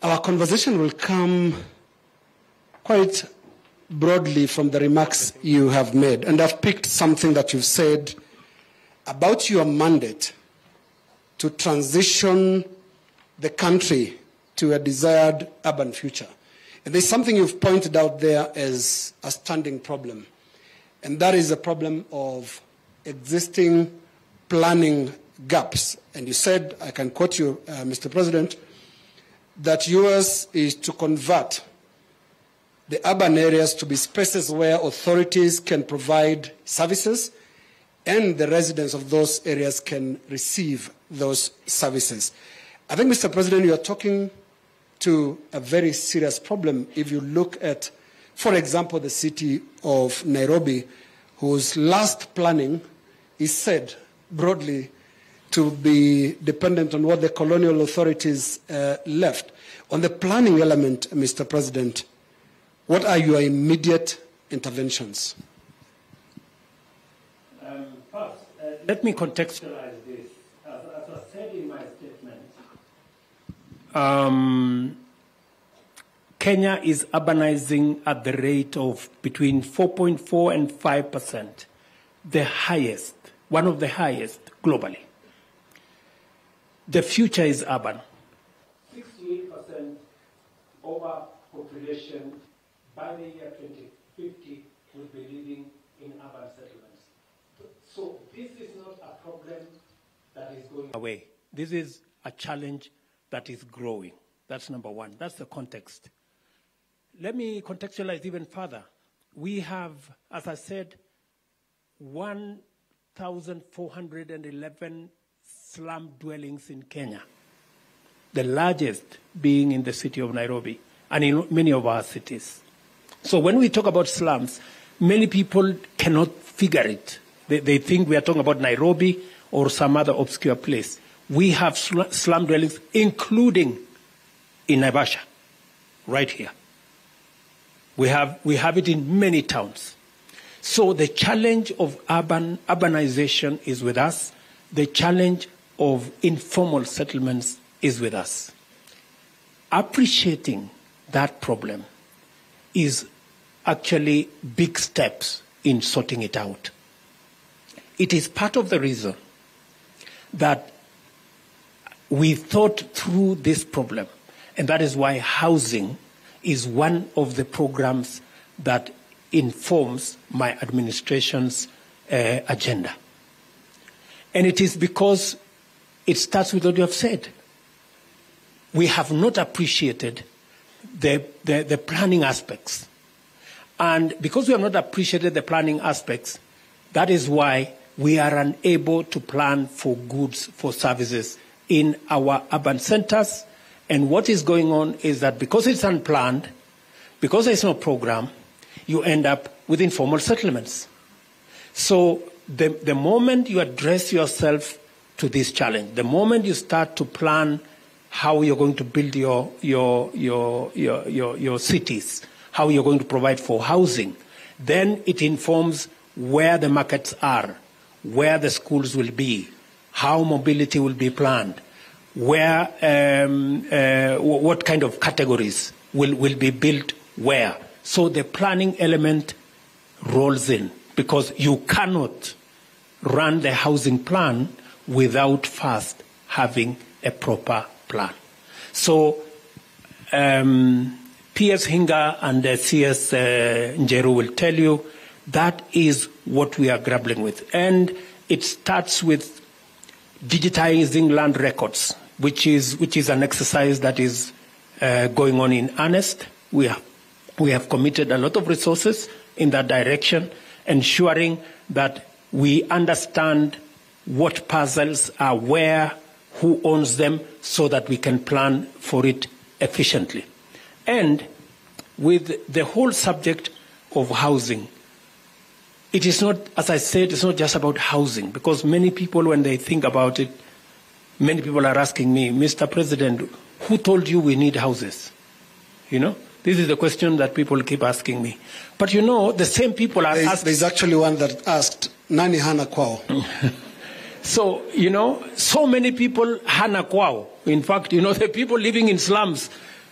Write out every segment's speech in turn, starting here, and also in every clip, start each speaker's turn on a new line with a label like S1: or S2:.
S1: Our conversation will come quite broadly from the remarks you have made, and I've picked something that you've said about your mandate to transition the country to a desired urban future. And there's something you've pointed out there as a standing problem, and that is a problem of existing planning gaps. And you said, I can quote you, Mr. President, that yours is to convert the urban areas to be spaces where authorities can provide services and the residents of those areas can receive those services. I think, Mr. President, you are talking to a very serious problem if you look at, for example, the city of Nairobi, whose last planning is said broadly to be dependent on what the colonial authorities left. On the planning element, Mr. President, what are your immediate interventions?
S2: First, let me contextualize this. As I said in my statement, Kenya is urbanizing at the rate of between 4.4 and 5%, the highest, one of the highest globally. The future is urban. 68% overpopulation by the year 2050 will be living in urban settlements. So this is not a problem that is going away. This is a challenge that is growing. That's number one. That's the context. Let me contextualize even further. We have, as I said, 1,411 slum dwellings in Kenya, the largest being in the city of Nairobi and in many of our cities. So when we talk about slums, many people cannot figure it. They think we are talking about Nairobi or some other obscure place. We have slum dwellings, including in Naivasha, right here. We have it in many towns. So the challenge of urbanization is with us. The challenge of informal settlements is with us. Appreciating that problem is actually big steps in sorting it out. It is part of the reason that we thought through this problem, and that is why housing is one of the programs that informs my administration's agenda. And it is because it starts with what you have said. We have not appreciated the planning aspects. And because we have not appreciated the planning aspects, that is why we are unable to plan for goods, for services in our urban centers. And what is going on is that because it's unplanned, because there's no program, you end up with informal settlements. So the moment you address yourself to this challenge, the moment you start to plan how you're going to build your cities, how you're going to provide for housing, then it informs where the markets are, where the schools will be, how mobility will be planned, where what kind of categories will be built where. So the planning element rolls in, because you cannot run the housing plan without first having a proper plan. So PS Hinga and CS Njeru will tell you that is what we are grappling with. And it starts with digitizing land records, which is an exercise that is going on in earnest. We have committed a lot of resources in that direction, ensuring that we understand what parcels are where, who owns them, so that we can plan for it efficiently. And with the whole subject of housing, it is not, as I said, it's not just about housing, because many people, when they think about it, many people are asking me, Mr. President, who told you we need houses? You know, this is the question that people keep asking me. But you know, the same people are asking. There's
S1: actually one that asked, Nani hana kwao?
S2: So, you know, so many people hana kwao. In fact, you know, the people living in slums,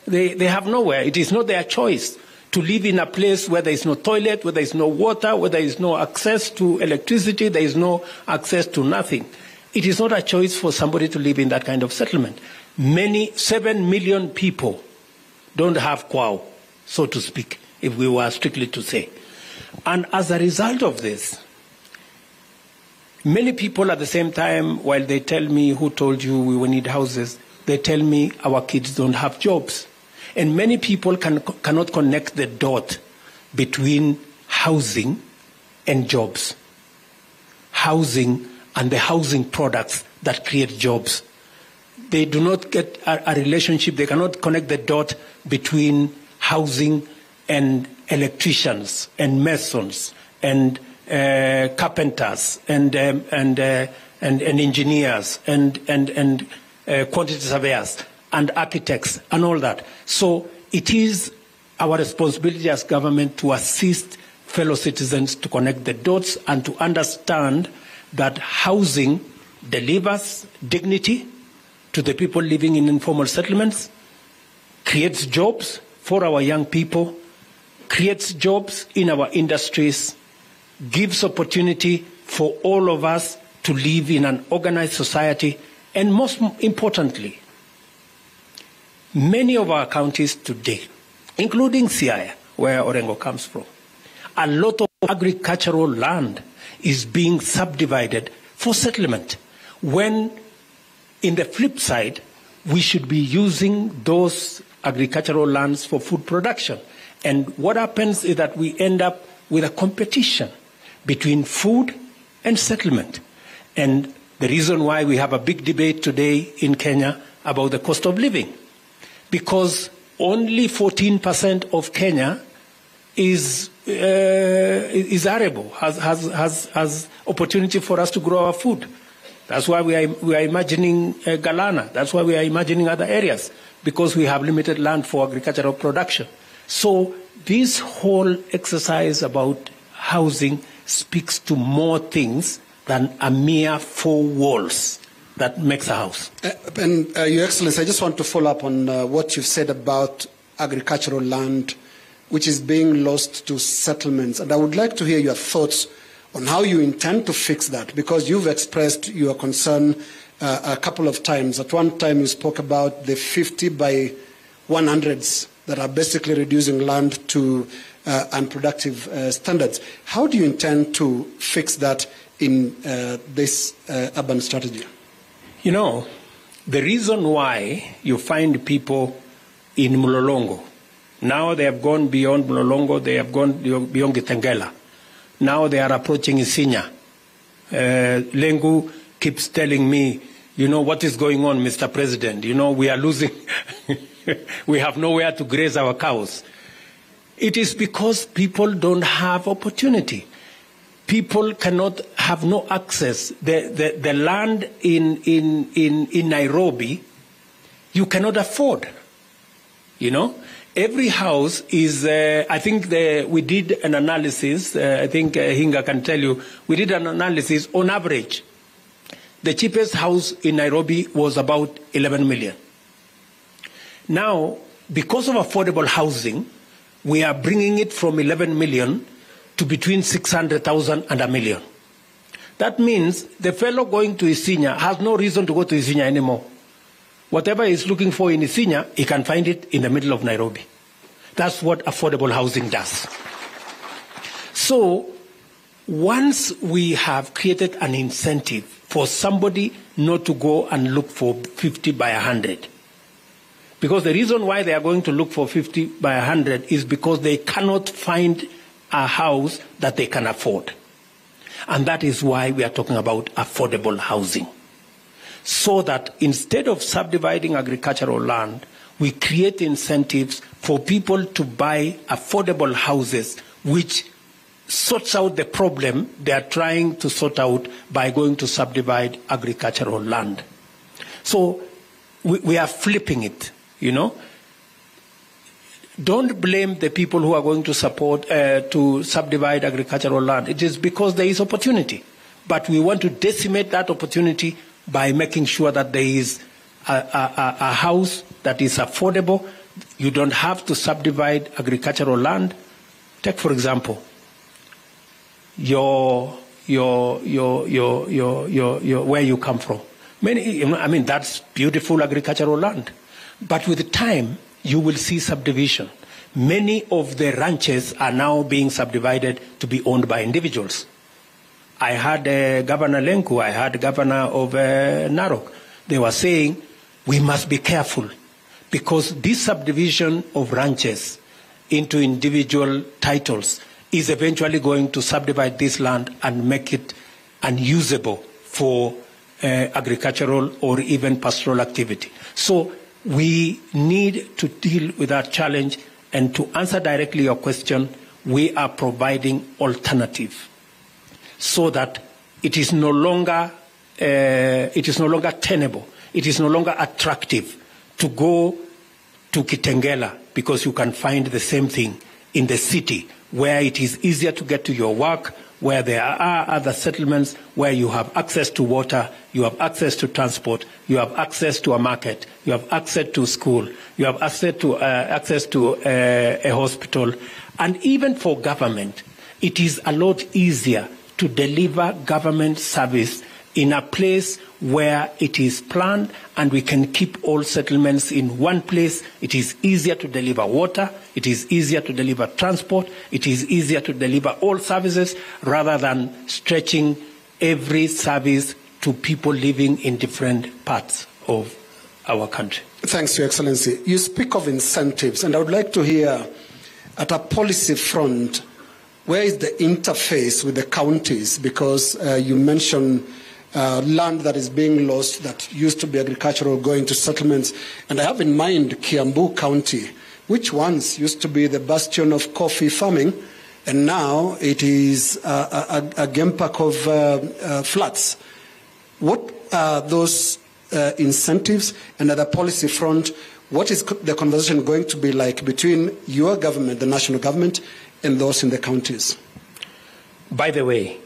S2: They have nowhere. It is not their choice to live in a place where there is no toilet, where there is no water, where there is no access to electricity, there is no access to nothing. It is not a choice for somebody to live in that kind of settlement. 7 million people don't have kwao, so to speak, if we were strictly to say. And as a result of this, many people at the same time, while they tell me, who told you we will need houses, they tell me our kids don't have jobs. And many people cannot connect the dot between housing and jobs. Housing and the housing products that create jobs. They do not get a relationship, they cannot connect the dot between housing and electricians and masons and carpenters and engineers and quantity surveyors and architects and all that. So it is our responsibility as government to assist fellow citizens to connect the dots and to understand that housing delivers dignity to the people living in informal settlements, creates jobs for our young people, creates jobs in our industries, gives opportunity for all of us to live in an organized society, and most importantly, many of our counties today, including Siaya, where Orengo comes from, a lot of agricultural land is being subdivided for settlement, when in the flip side, we should be using those agricultural lands for food production. And what happens is that we end up with a competition between food and settlement. And the reason why we have a big debate today in Kenya about the cost of living, because only 14% of Kenya is arable, has opportunity for us to grow our food. That's why we are imagining Galana. That's why we are imagining other areas, because we have limited land for agricultural production. So this whole exercise about housing speaks to more things than a mere 4 walls that makes a house.
S1: Your Excellency, I just want to follow up on what you've said about agricultural land, which is being lost to settlements. And I would like to hear your thoughts on how you intend to fix that, because you've expressed your concern a couple of times. At one time, you spoke about the 50 by 100s that are basically reducing land to unproductive standards. How do you intend to fix that in this urban strategy?
S2: You know, the reason why you find people in Mlolongo, now they have gone beyond Mlolongo, they have gone beyond Gitengela. Now they are approaching Isinya. Lengu keeps telling me, you know, what is going on, Mr. President? You know, we are losing, we have nowhere to graze our cows. It is because people don't have opportunity. People cannot have no access. The land in Nairobi, you cannot afford, you know. Every house is, I think we did an analysis, I think Hinga can tell you, we did an analysis on average. The cheapest house in Nairobi was about 11 million. Now, because of affordable housing, we are bringing it from 11 million to between 600,000 and $1 million. That means the fellow going to Isinya has no reason to go to Isinya anymore. Whatever he's looking for in Isinya, he can find it in the middle of Nairobi. That's what affordable housing does. So once we have created an incentive for somebody not to go and look for 50 by 100, because the reason why they are going to look for 50 by 100 is because they cannot find a house that they can afford. And that is why we are talking about affordable housing. So that instead of subdividing agricultural land, we create incentives for people to buy affordable houses, which sorts out the problem they are trying to sort out by going to subdivide agricultural land. So we are flipping it, you know. Don't blame the people who are going to support, to subdivide agricultural land. It is because there is opportunity. But we want to decimate that opportunity by making sure that there is a house that is affordable, You don't have to subdivide agricultural land. Take, for example, where you come from. That's beautiful agricultural land. But with time, you will see subdivision. Many of the ranches are now being subdivided to be owned by individuals. I had Governor Lenku, I had Governor of Narok. They were saying, we must be careful because this subdivision of ranches into individual titles is eventually going to subdivide this land and make it unusable for agricultural or even pastoral activity. So we need to deal with that challenge, and to answer directly your question, we are providing alternative so that it is no longer tenable, it is no longer attractive to go to Kitengela because you can find the same thing in the city where it is easier to get to your work, where there are other settlements, where you have access to water, you have access to transport, you have access to a market, you have access to school, you have access to a hospital. And even for government, it is a lot easier to deliver government service in a place where it is planned and we can keep all settlements in one place. It is easier to deliver water, it is easier to deliver transport, it is easier to deliver all services rather than stretching every service to people living in different parts of our country.
S1: Thanks, Your Excellency. You speak of incentives, and I would like to hear, at a policy front, where is the interface with the counties? Because you mentioned land that is being lost that used to be agricultural going to settlements. And I have in mind Kiambu County, which once used to be the bastion of coffee farming, and now it is a game park of flats. What are those incentives? And at the policy front, what is the conversation going to be like between your government, the national government, and those in the counties?
S2: By the way,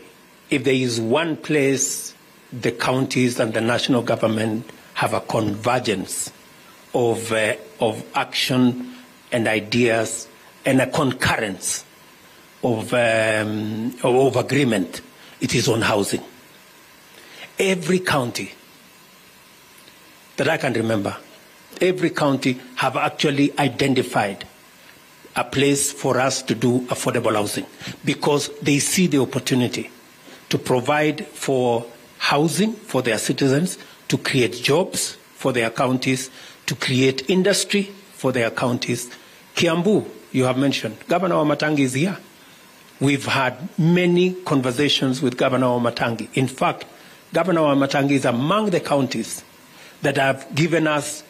S2: if there is one place the counties and the national government have a convergence of action and ideas and a concurrence of agreement, it is on housing. Every county that I can remember, every county have actually identified a place for us to do affordable housing because they see the opportunity to provide for housing for their citizens, to create jobs for their counties, to create industry for their counties. Kiambu, you have mentioned, Governor Wamatangi is here. We've had many conversations with Governor Wamatangi. In fact, Governor Wamatangi is among the counties that have given us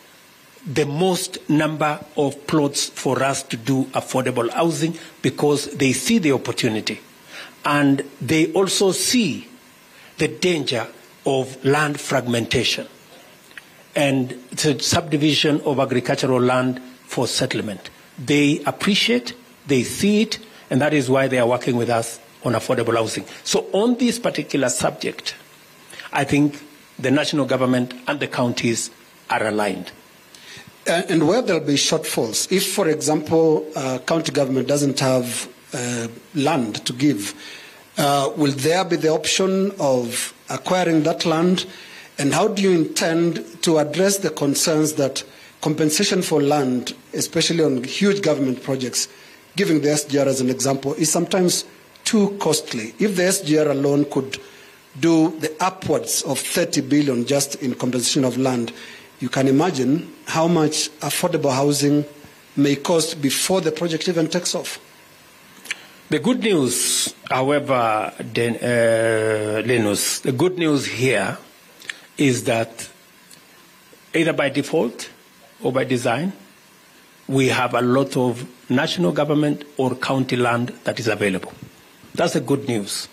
S2: the most number of plots for us to do affordable housing because they see the opportunity. And they also see the danger of land fragmentation and the subdivision of agricultural land for settlement. They appreciate, they see it, and that is why they are working with us on affordable housing. So on this particular subject, I think the national government and the counties are aligned.
S1: And where there will be shortfalls, if, for example, county government doesn't have land to give, will there be the option of acquiring that land? And how do you intend to address the concerns that compensation for land, especially on huge government projects, giving the SGR as an example, is sometimes too costly? If the SGR alone could do the upwards of 30 billion just in compensation of land, you can imagine how much affordable housing may cost before the project even takes off.
S2: The good news, however, Linus, the good news here is that either by default or by design, we have a lot of national government or county land that is available. That's the good news.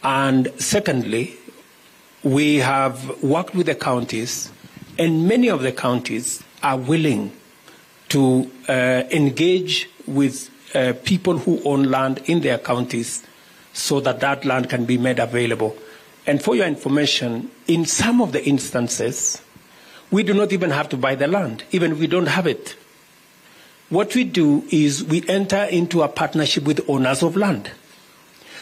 S2: And secondly, we have worked with the counties, and many of the counties are willing to engage with people who own land in their counties so that that land can be made available. And for your information, in some of the instances, we do not even have to buy the land, even if we don't have it. what we do is we enter into a partnership with owners of land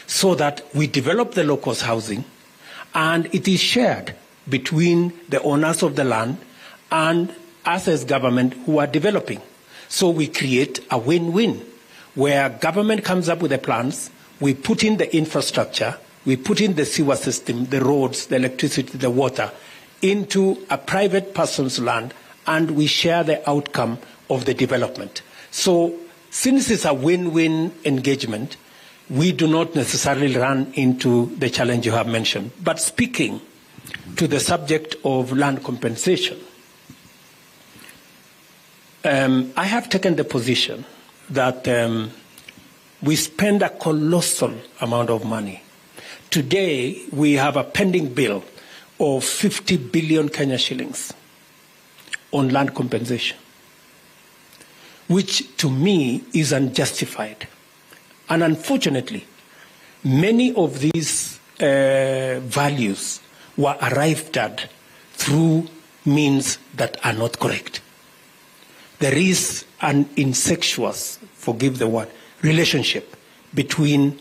S2: so that we develop the locals' housing and it is shared between the owners of the land and us as government who are developing. So we create a win-win where government comes up with the plans, we put in the infrastructure, we put in the sewer system, the roads, the electricity, the water into a private person's land, and we share the outcome of the development. So since it's a win-win engagement, we do not necessarily run into the challenge you have mentioned. But speaking to the subject of land compensation, I have taken the position that we spend a colossal amount of money. Today, we have a pending bill of 50 billion Kenya shillings on land compensation, which to me is unjustified. And unfortunately, many of these values were arrived at through means that are not correct. There is an incestuous, forgive the word, relationship between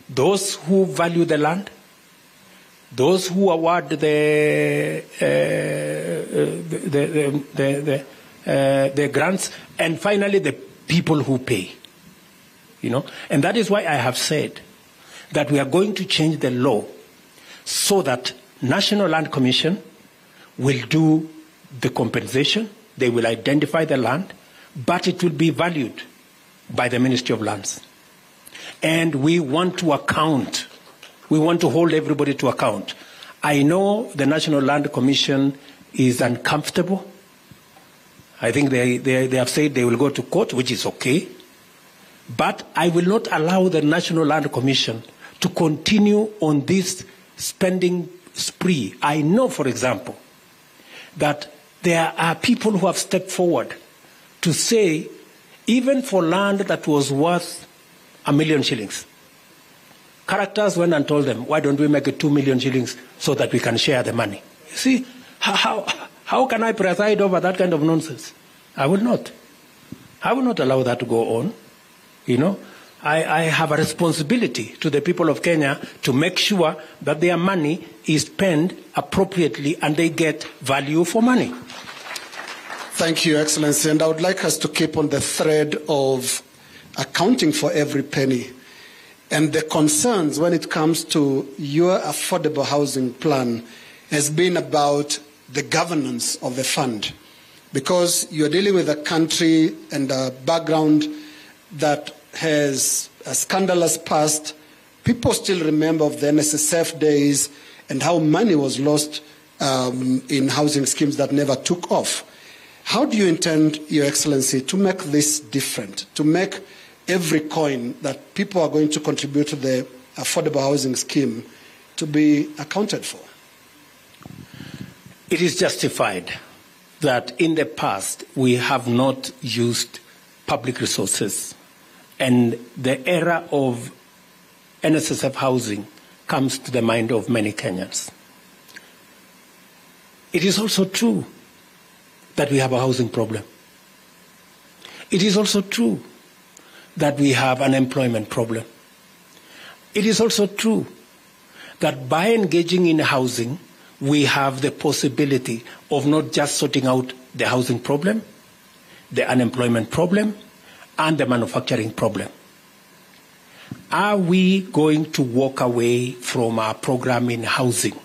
S2: those who value the land, those who award the grants, and finally the people who pay. You know, and that is why I have said that we are going to change the law so that National Land Commission will do the compensation, they will identify the land, but it will be valued by the Ministry of Lands. And we want to account. We want to hold everybody to account. I know the National Land Commission is uncomfortable. I think they have said they will go to court, which is okay. But I will not allow the National Land Commission to continue on this spending spree. I know, for example, that there are people who have stepped forward to say, even for land that was worth 1 million shillings, characters went and told them, why don't we make it 2 million shillings so that we can share the money? You see, how can I preside over that kind of nonsense? I will not. I will not allow that to go on. You know, I have a responsibility to the people of Kenya to make sure that their money is spent appropriately and they get value for money.
S1: Thank you, Excellency. And I would like us to keep on the thread of accounting for every penny and the concerns when it comes to your affordable housing plan has been about the governance of the fund, because you're dealing with a country and a background that has a scandalous past. People still remember of the NSSF days and how money was lost in housing schemes that never took off. How do you intend, Your Excellency, to make this different, to make every coin that people are going to contribute to the affordable housing scheme to be accounted for?
S2: It is justified that in the past we have not used public resources, and the era of NSSF housing comes to the mind of many Kenyans. It is also true that we have a housing problem. It is also true that we have an employment problem. It is also true that by engaging in housing, we have the possibility of not just sorting out the housing problem, the unemployment problem, and the manufacturing problem. Are we going to walk away from our program in housing,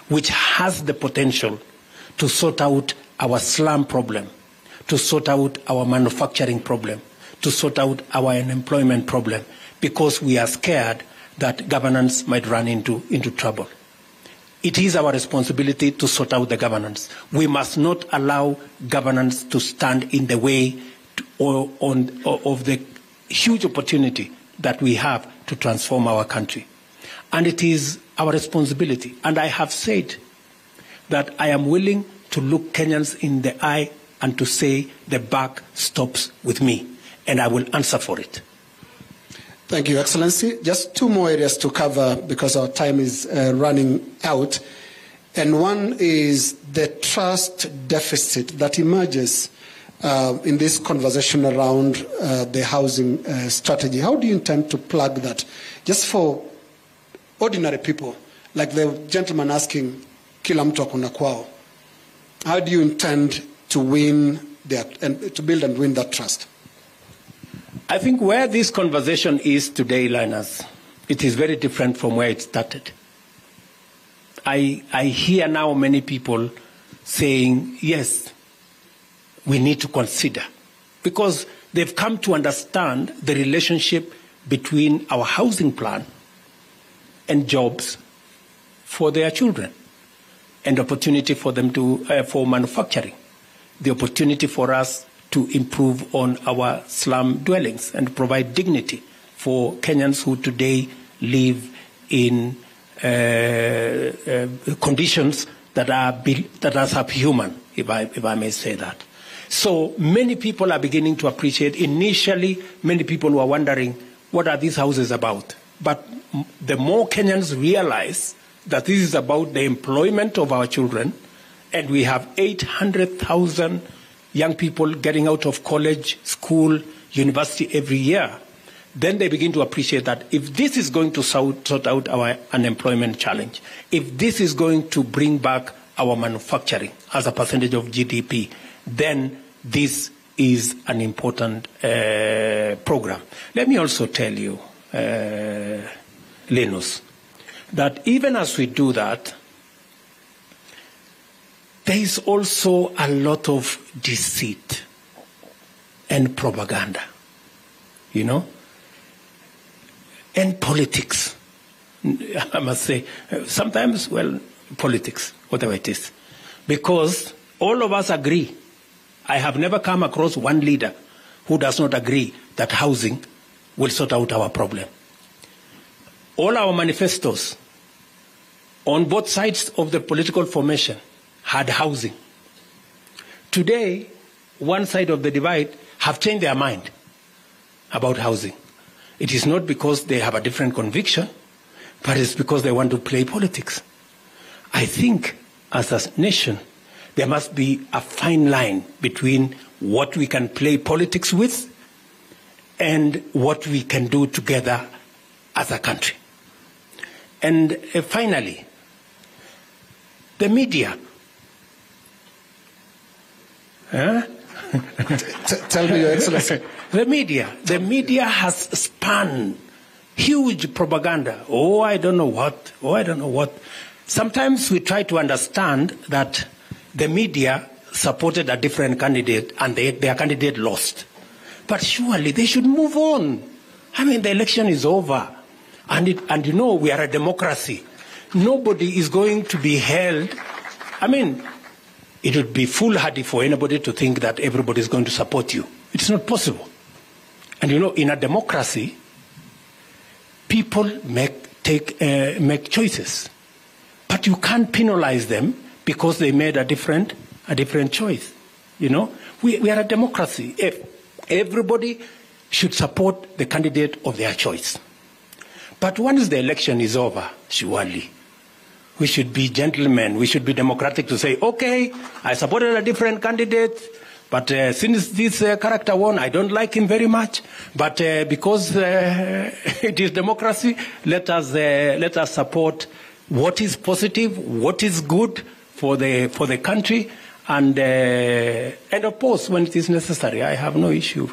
S2: which has the potential to sort out our slum problem, to sort out our manufacturing problem, to sort out our unemployment problem, because we are scared that governance might run into trouble? It is our responsibility to sort out the governance. We must not allow governance to stand in the way of the huge opportunity that we have to transform our country. And it is our responsibility. And I have said that I am willing to look Kenyans in the eye and to say the buck stops with me, and I will answer for it.
S1: Thank you, Excellency. Just two more areas to cover because our time is running out. And one is the trust deficit that emerges in this conversation around the housing strategy. How do you intend to plug that? Just for ordinary people, like the gentleman asking, kila mtu akona kwao. How do you intend to win and to build and win that trust?
S2: I think where this conversation is today, Linus, it is very different from where it started. I hear now many people saying, yes, we need to consider, because they've come to understand the relationship between our housing plan and jobs for their children, and opportunity for them to for manufacturing, the opportunity for us to improve on our slum dwellings and provide dignity for Kenyans who today live in conditions that are subhuman, if I may say that. So many people are beginning to appreciate. Initially, many people were wondering, what are these houses about? But the more Kenyans realize that this is about the employment of our children, and we have 800,000 young people getting out of college, school, university every year, then they begin to appreciate that if this is going to sort out our unemployment challenge, if this is going to bring back our manufacturing as a percentage of GDP, then this is an important program. Let me also tell you, Linus, that even as we do that, there is also a lot of deceit and propaganda, you know, and politics. I must say, sometimes, well, politics, whatever it is, because all of us agree. I have never come across one leader who does not agree that housing will sort out our problem. All our manifestos on both sides of the political formation had housing. Today, one side of the divide have changed their mind about housing. It is not because they have a different conviction, but it's because they want to play politics. I think as a nation, there must be a fine line between what we can play politics with and what we can do together as a country. And finally, the media. Huh?
S1: Tell me, Your Excellency.
S2: The media has spun huge propaganda. Oh, I don't know what. Oh, I don't know what. Sometimes we try to understand that the media supported a different candidate and their candidate lost. But surely they should move on. I mean, the election is over. And you know, we are a democracy. Nobody is going to be held. I mean, it would be foolhardy for anybody to think that everybody is going to support you. It's not possible. And you know, in a democracy, people make choices. But you can't penalize them because they made a different choice. You know, we are a democracy. If everybody should support the candidate of their choice. But once the election is over, surely, we should be gentlemen. We should be democratic to say, okay, I supported a different candidate, but since this character won, I don't like him very much. But because it is democracy, let us support what is positive, what is good for the country, and oppose when it is necessary. I have no issue.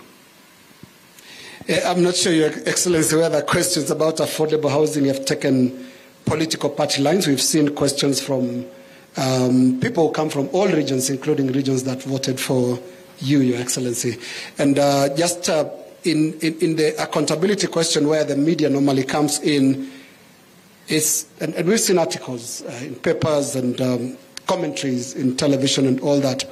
S1: I'm not sure, Your Excellency, whether questions about affordable housing have taken political party lines. We've seen questions from people who come from all regions, including regions that voted for you, Your Excellency. And just in the accountability question where the media normally comes in, and we've seen articles in papers and commentaries in television and all that,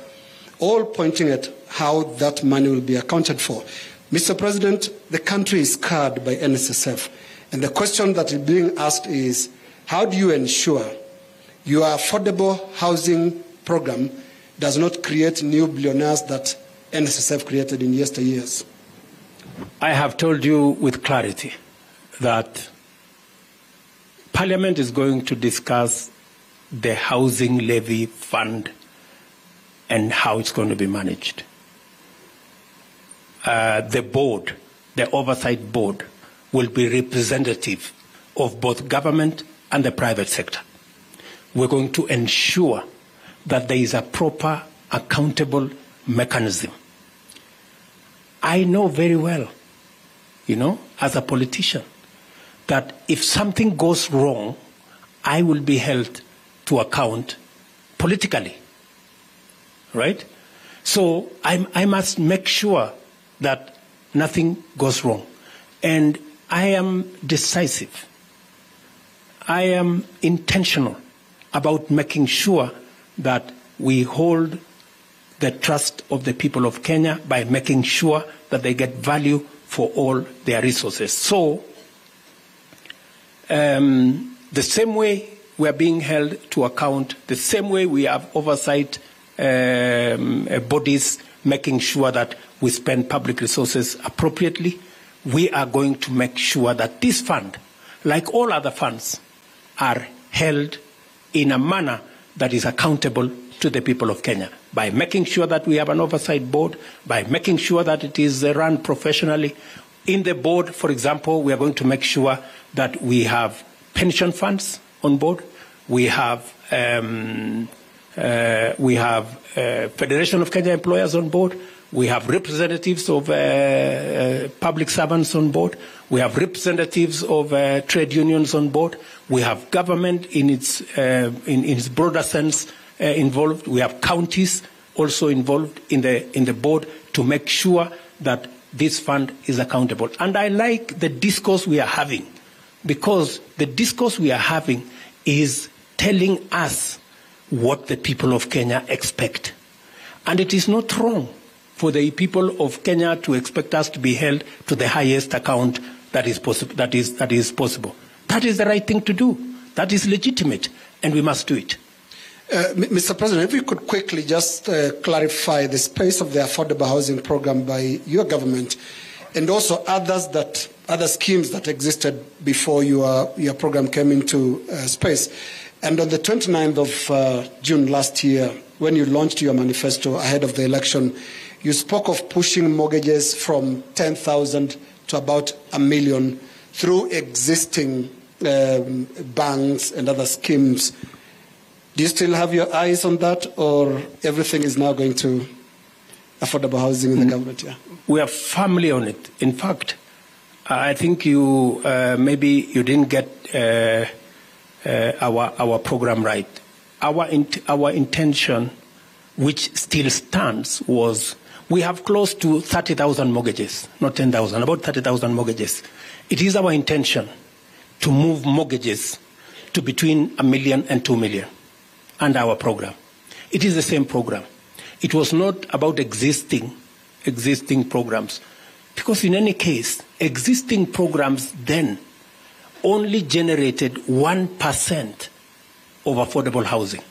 S1: all pointing at how that money will be accounted for. Mr. President, the country is scarred by NSSF. And the question that is being asked is, how do you ensure your affordable housing program does not create new billionaires that NSSF created in yesteryears?
S2: I have told you with clarity that Parliament is going to discuss the housing levy fund and how it's going to be managed. the board, the oversight board, will be representative of both government and the private sector. We're going to ensure that there is a proper, accountable mechanism. I know very well, as a politician, that if something goes wrong, I will be held to account politically, right? So I must make sure that nothing goes wrong. And I am decisive. I am intentional about making sure that we hold the trust of the people of Kenya by making sure that they get value for all their resources. So, the same way we are being held to account, the same way we have oversight bodies making sure that we spend public resources appropriately, we are going to make sure that this fund, like all other funds, are held in a manner that is accountable to the people of Kenya, by making sure that we have an oversight board, by making sure that it is run professionally. In the board, for example, we are going to make sure that we have pension funds on board. We have Federation of Kenya Employers on board. We have representatives of public servants on board. We have representatives of trade unions on board. We have government in its broader sense involved. We have counties also involved in the board to make sure that this fund is accountable. And I like the discourse we are having, because the discourse we are having is telling us what the people of Kenya expect. And it is not wrong for the people of Kenya to expect us to be held to the highest account that is possible. That is possible. That is the right thing to do. That is legitimate, and we must do it.
S1: Mr. President, if you could quickly just clarify the space of the affordable housing program by your government, and also other schemes that existed before your program came into space. And on the 29th of June last year, when you launched your manifesto ahead of the election, you spoke of pushing mortgages from 10,000 to about 1 million through existing banks and other schemes. Do you still have your eyes on that, or everything is now going to affordable housing in the government? Yeah.
S2: We are firmly on it. In fact, I think you maybe you didn't get our program right. Our intention, which still stands, was we have close to 30,000 mortgages, not 10,000, about 30,000 mortgages. It is our intention to move mortgages to between 1 million and 2 million under our program. It is the same program. It was not about existing programs, because in any case, existing programs then only generated 1% of affordable housing.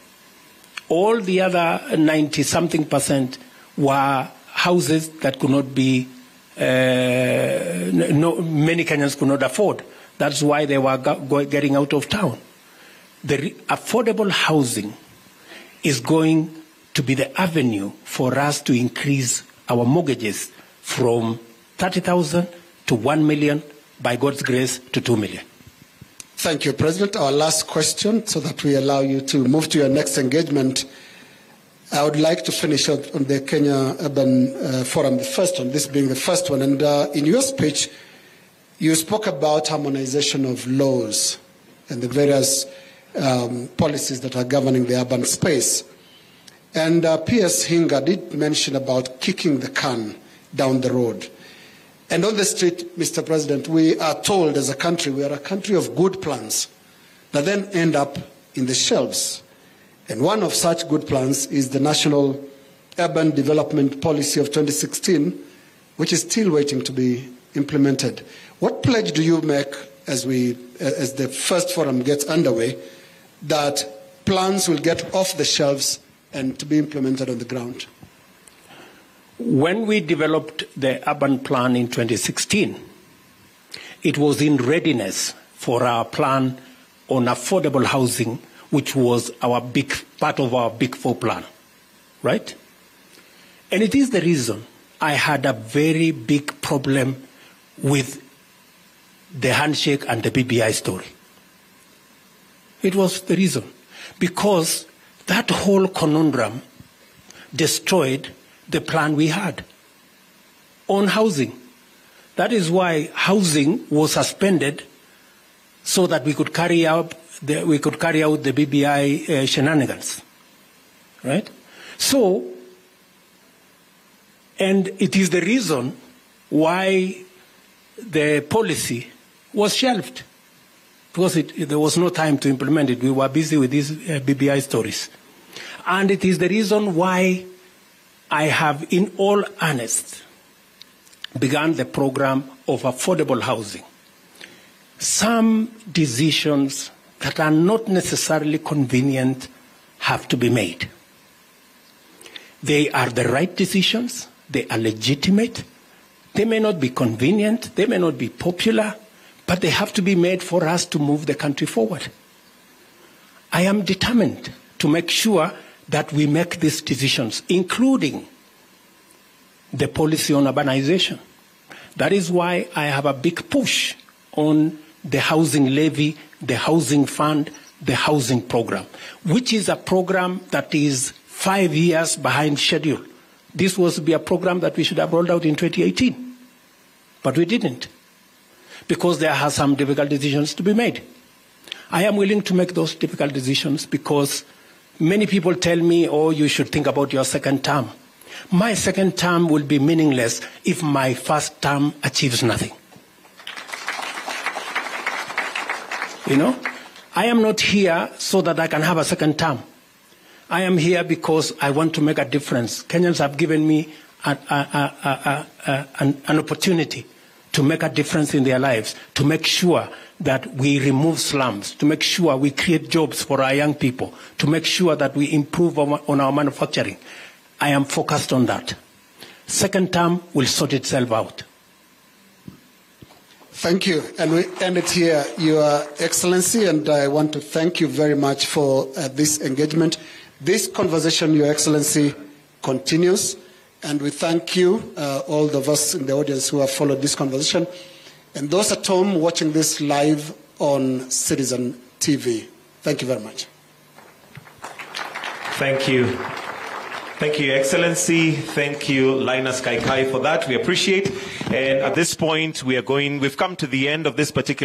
S2: All the other 90-something percent were houses that could not be, many Kenyans could not afford. That's why they were getting out of town. The affordable housing is going to be the avenue for us to increase our mortgages from 30,000 to 1 million, by God's grace, to 2 million.
S1: Thank you, President. Our last question, so that we allow you to move to your next engagement. I would like to finish out on the Kenya Urban Forum, the first one, this being the first one. And in your speech, you spoke about harmonization of laws and the various policies that are governing the urban space. And P.S. Hinga did mention about kicking the can down the road. And on the street, Mr. President, we are told as a country, we are a country of good plans that then end up in the shelves. And one of such good plans is the National Urban Development Policy of 2016, which is still waiting to be implemented. What pledge do you make as the first forum gets underway, that plans will get off the shelves and to be implemented on the ground?
S2: When we developed the urban plan in 2016, it was in readiness for our plan on affordable housing, which was our big part of our Big Four plan, right? And it is the reason I had a very big problem with the handshake and the BBI story. It was the reason. Because that whole conundrum destroyed the plan we had on housing. That is why housing was suspended so that we could carry out the BBI shenanigans, right? So, and it is the reason why the policy was shelved, because there was no time to implement it. We were busy with these BBI stories. And it is the reason why I have, in all earnest, begun the program of affordable housing. Some decisions that are not necessarily convenient have to be made. They are the right decisions, they are legitimate, they may not be convenient, they may not be popular, but they have to be made for us to move the country forward. I am determined to make sure that we make these decisions, including the policy on urbanization. That is why I have a big push on the housing levy, the housing fund, the housing program, which is a program that is 5 years behind schedule. This was to be a program that we should have rolled out in 2018, but we didn't, because there are some difficult decisions to be made. I am willing to make those difficult decisions because many people tell me, oh, you should think about your second term. My second term will be meaningless if my first term achieves nothing. You know, I am not here so that I can have a second term. I am here because I want to make a difference. Kenyans have given me an opportunity to make a difference in their lives, to make sure that we remove slums, to make sure we create jobs for our young people, to make sure that we improve on our manufacturing. I am focused on that. Second term will sort itself out.
S1: Thank you. And we end it here, Your Excellency, and I want to thank you very much for this engagement. This conversation, Your Excellency, continues, and we thank you, all of us in the audience who have followed this conversation, and those at home watching this live on Citizen TV. Thank you very much.
S3: Thank you. Thank you, Your Excellency. Thank you, Linus Kaikai, for that. We appreciate. And at this point, we've come to the end of this particular